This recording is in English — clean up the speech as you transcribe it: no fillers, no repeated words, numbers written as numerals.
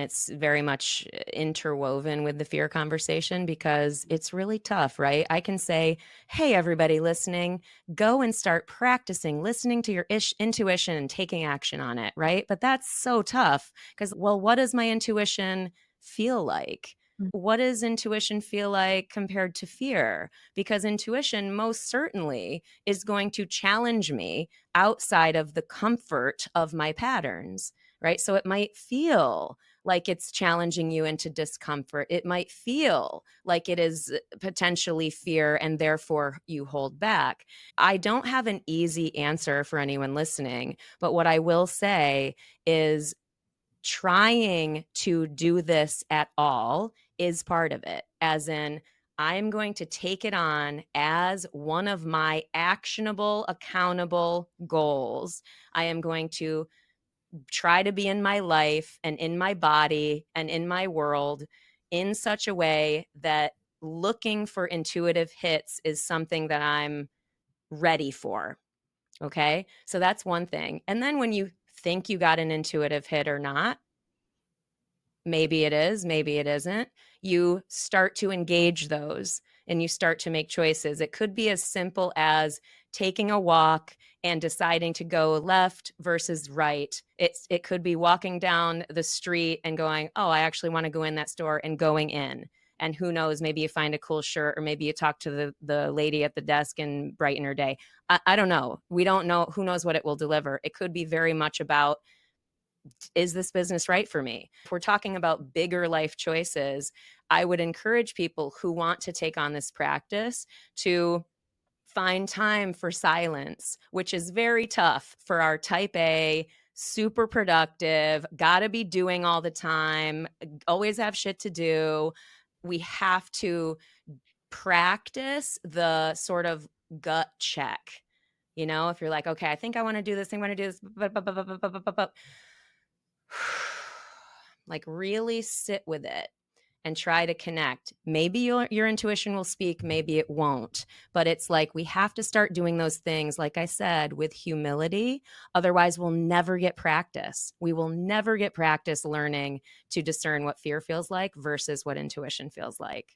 It's very much interwoven with the fear conversation because it's really tough, right? I can say, hey, everybody listening, go and start practicing listening to your intuition and taking action on it, right? But that's so tough because, well, what does my intuition feel like? What does intuition feel like compared to fear? Because intuition most certainly is going to challenge me outside of the comfort of my patterns, right? So it might feel like it's challenging you into discomfort. It might feel like it is potentially fear and therefore you hold back. I don't have an easy answer for anyone listening, but what I will say is trying to do this at all is part of it, as in, I'm going to take it on as one of my actionable, accountable goals. I am going to try to be in my life and in my body and in my world in such a way that looking for intuitive hits is something that I'm ready for. Okay. So that's one thing. And then when you think you got an intuitive hit or not, maybe it is, maybe it isn't, you start to engage those and you start to make choices. It could be as simple as taking a walk and deciding to go left versus right. It could be walking down the street and going, oh, I actually want to go in that store, and going in. And who knows, maybe you find a cool shirt, or maybe you talk to the lady at the desk and brighten her day. I don't know. We don't know. Who knows what it will deliver? It could be very much about, is this business right for me? If we're talking about bigger life choices, I would encourage people who want to take on this practice to find time for silence, which is very tough for our type A, super productive, gotta be doing all the time, always have shit to do. We have to practice the sort of gut check. You know, if you're like, okay, I think I want to do this thing, I want to do this, like really sit with it and try to connect. Maybe your intuition will speak, maybe it won't. But it's like we have to start doing those things, like I said, with humility. Otherwise, we'll never get practice. We will never get practice learning to discern what fear feels like versus what intuition feels like.